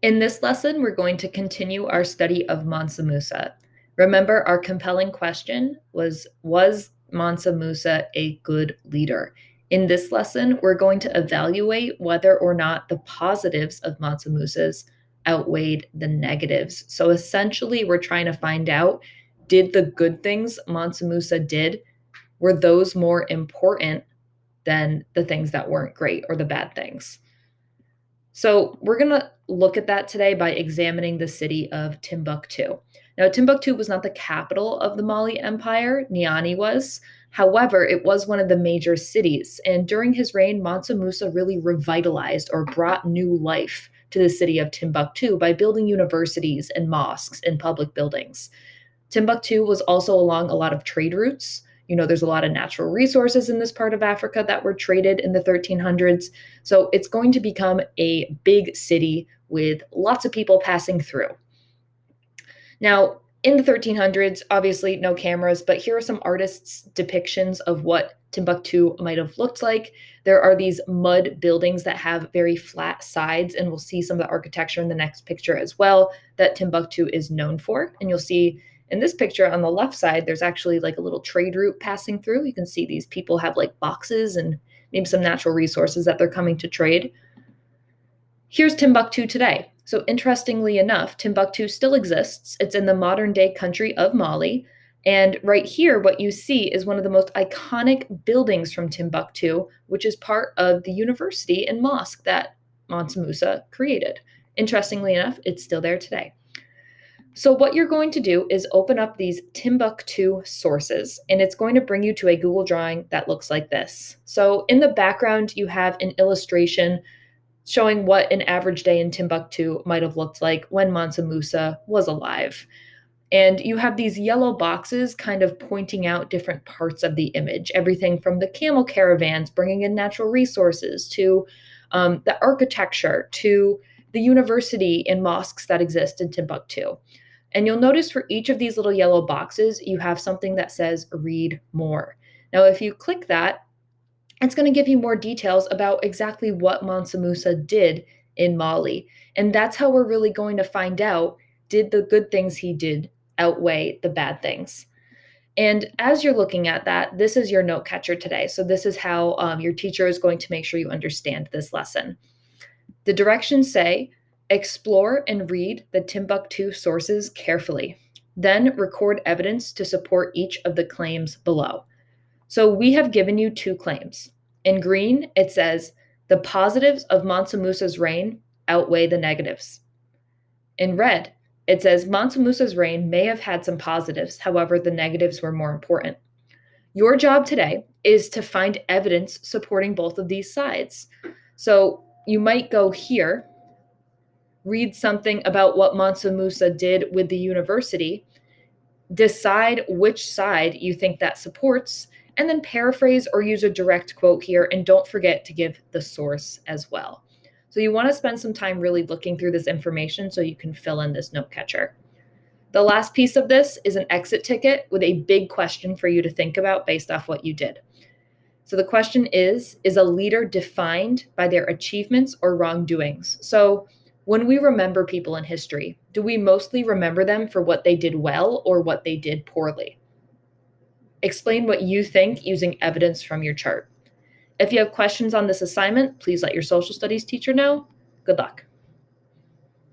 In this lesson, we're going to continue our study of Mansa Musa. Remember, our compelling question was Mansa Musa a good leader? In this lesson, we're going to evaluate whether or not the positives of Mansa Musa's outweighed the negatives. So essentially, we're trying to find out, did the good things Mansa Musa did, were those more important than the things that weren't great or the bad things? So, we're going to look at that today by examining the city of Timbuktu. Now, Timbuktu was not the capital of the Mali Empire, Niani was. However, it was one of the major cities. And during his reign, Mansa Musa really revitalized or brought new life to the city of Timbuktu by building universities and mosques and public buildings. Timbuktu was also along a lot of trade routes. There's a lot of natural resources in this part of Africa that were traded in the 1300s. So it's going to become a big city with lots of people passing through. Now, in the 1300s, obviously no cameras, but here are some artists' depictions of what Timbuktu might have looked like. There are these mud buildings that have very flat sides, and we'll see some of the architecture in the next picture as well that Timbuktu is known for. And you'll see in this picture on the left side, there's actually like a little trade route passing through. You can see these people have like boxes and maybe some natural resources that they're coming to trade. Here's Timbuktu today. So interestingly enough, Timbuktu still exists. It's in the modern day country of Mali. And right here, what you see is one of the most iconic buildings from Timbuktu, which is part of the university and mosque that Mansa Musa created. Interestingly enough, it's still there today. So what you're going to do is open up these Timbuktu sources, and it's going to bring you to a Google drawing that looks like this. So in the background, you have an illustration showing what an average day in Timbuktu might have looked like when Mansa Musa was alive. And you have these yellow boxes kind of pointing out different parts of the image, everything from the camel caravans bringing in natural resources to the architecture to the university and mosques that exist in Timbuktu. And you'll notice for each of these little yellow boxes, you have something that says read more. Now, if you click that, it's going to give you more details about exactly what Mansa Musa did in Mali. And that's how we're really going to find out, did the good things he did outweigh the bad things? And as you're looking at that, this is your note catcher today. So this is how your teacher is going to make sure you understand this lesson. The directions say, explore and read the Timbuktu sources carefully. Then record evidence to support each of the claims below. So we have given you two claims. In green, it says, the positives of Mansa Musa's reign outweigh the negatives. In red, it says Mansa Musa's reign may have had some positives, however, the negatives were more important. Your job today is to find evidence supporting both of these sides. So you might go here, read something about what Mansa Musa did with the university, decide which side you think that supports, and then paraphrase or use a direct quote here. And don't forget to give the source as well. So you want to spend some time really looking through this information so you can fill in this note catcher. The last piece of this is an exit ticket with a big question for you to think about based off what you did. So the question is a leader defined by their achievements or wrongdoings? So when we remember people in history, do we mostly remember them for what they did well or what they did poorly? Explain what you think using evidence from your chart. If you have questions on this assignment, please let your social studies teacher know. Good luck.